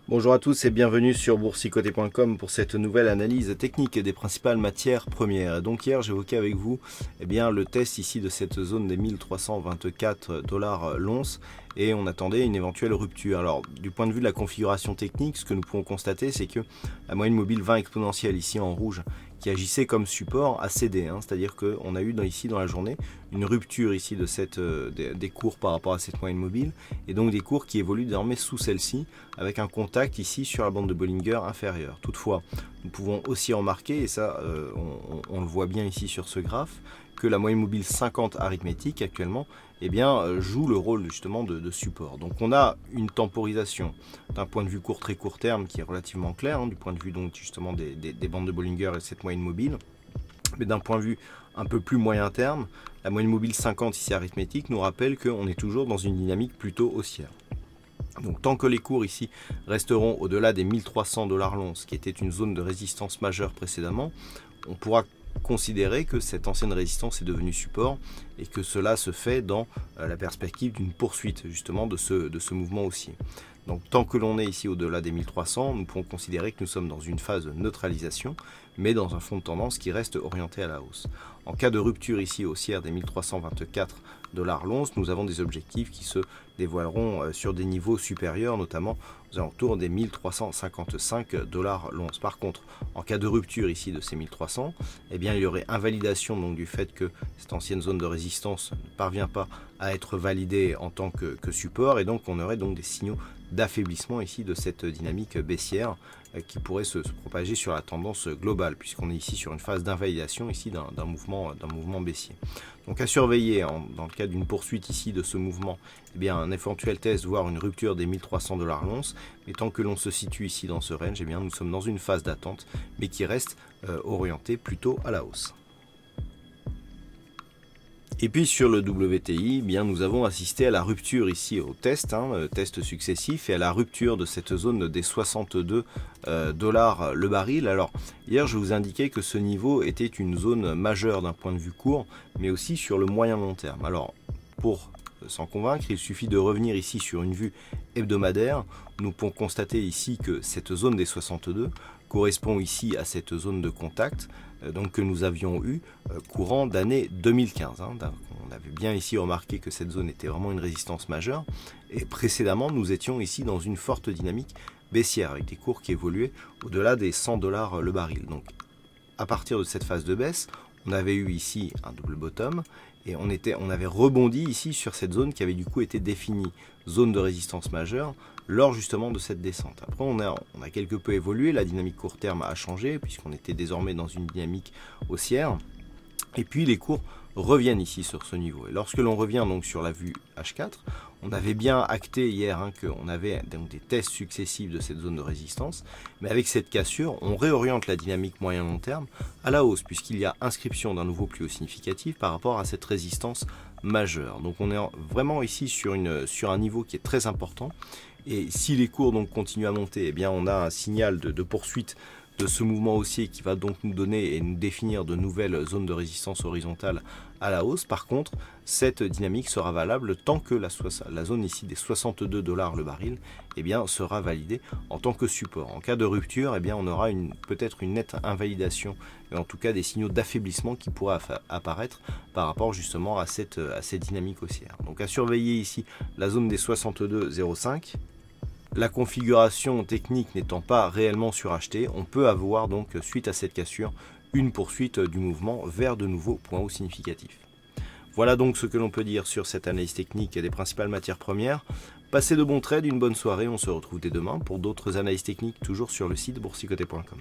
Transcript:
Bonjour à tous et bienvenue sur boursicoté.com pour cette nouvelle analyse technique des principales matières premières. Donc hier j'évoquais avec vous le test ici de cette zone des 1324 dollars l'once et on attendait une éventuelle rupture. Alors du point de vue de la configuration technique, ce que nous pouvons constater c'est que la moyenne mobile 20 exponentielle ici en rouge qui agissait comme support a cédé, c'est-à-dire qu'on a eu ici dans la journée une rupture ici de des cours par rapport à cette moyenne mobile et donc des cours qui évoluent désormais sous celle-ci avec un contact ici sur la bande de Bollinger inférieure. Toutefois, nous pouvons aussi remarquer, et ça on le voit bien ici sur ce graphe, que la moyenne mobile 50 arithmétique actuellement joue le rôle justement de support. Donc on a une temporisation d'un point de vue très court terme qui est relativement clair, du point de vue donc justement des bandes de Bollinger et cette moyenne mobile. Mais d'un point de vue un peu plus moyen terme, la moyenne mobile 50 ici arithmétique nous rappelle qu'on est toujours dans une dynamique plutôt haussière. Donc tant que les cours ici resteront au-delà des 1300 dollars l'once, qui était une zone de résistance majeure précédemment, on pourra considérer que cette ancienne résistance est devenue support et que cela se fait dans la perspective d'une poursuite justement de ce mouvement haussier. Donc tant que l'on est ici au-delà des 1300, nous pouvons considérer que nous sommes dans une phase de neutralisation, mais dans un fond de tendance qui reste orienté à la hausse. En cas de rupture ici haussière des 1324 dollars l'once, nous avons des objectifs qui se dévoileront sur des niveaux supérieurs, notamment aux alentours des 1355 dollars l'once. Par contre, en cas de rupture ici de ces 1300, il y aurait invalidation donc du fait que cette ancienne zone de résistance ne parvient pas à être validée en tant que support, et donc on aurait donc des signaux d'affaiblissement ici de cette dynamique baissière qui pourrait se propager sur la tendance globale, puisqu'on est ici sur une phase d'invalidation ici d'un mouvement baissier. Donc à surveiller dans le cas d'une poursuite ici de ce mouvement, un éventuel test, voire une rupture des 1300 dollars l'once, mais tant que l'on se situe ici dans ce range, nous sommes dans une phase d'attente, mais qui reste orientée plutôt à la hausse. Et puis sur le WTI, nous avons assisté à la rupture ici au test, test successif, et à la rupture de cette zone des 62 dollars le baril. Alors hier je vous indiquais que ce niveau était une zone majeure d'un point de vue court, mais aussi sur le moyen long terme. Alors pour s'en convaincre, il suffit de revenir ici sur une vue hebdomadaire. Nous pouvons constater ici que cette zone des 62 correspond ici à cette zone de contact donc que nous avions eu courant d'année 2015. On avait bien ici remarqué que cette zone était vraiment une résistance majeure, et précédemment nous étions ici dans une forte dynamique baissière avec des cours qui évoluaient au-delà des 100 dollars le baril. Donc à partir de cette phase de baisse, on avait eu ici un double bottom et on avait rebondi ici sur cette zone qui avait du coup été définie zone de résistance majeure lors justement de cette descente. Après on a quelque peu évolué, la dynamique court terme a changé puisqu'on était désormais dans une dynamique haussière, et puis les cours reviennent ici sur ce niveau. Et lorsque l'on revient donc sur la vue H4, on avait bien acté hier qu'on avait donc des tests successifs de cette zone de résistance, mais avec cette cassure, on réoriente la dynamique moyen-long terme à la hausse, puisqu'il y a inscription d'un nouveau plus haut significatif par rapport à cette résistance majeure. Donc on est vraiment ici sur un niveau qui est très important, et si les cours donc continuent à monter, on a un signal de poursuite de ce mouvement haussier qui va donc nous donner et nous définir de nouvelles zones de résistance horizontale à la hausse. Par contre, cette dynamique sera valable tant que la zone ici des 62 dollars le baril sera validée en tant que support. En cas de rupture, on aura peut-être une nette invalidation, et en tout cas des signaux d'affaiblissement qui pourraient apparaître par rapport justement à cette dynamique haussière. Donc à surveiller ici la zone des 62,05. La configuration technique n'étant pas réellement surachetée, on peut avoir donc, suite à cette cassure, une poursuite du mouvement vers de nouveaux points hauts significatifs. Voilà donc ce que l'on peut dire sur cette analyse technique des principales matières premières. Passez de bons trades, une bonne soirée, on se retrouve dès demain pour d'autres analyses techniques toujours sur le site boursicoté.com.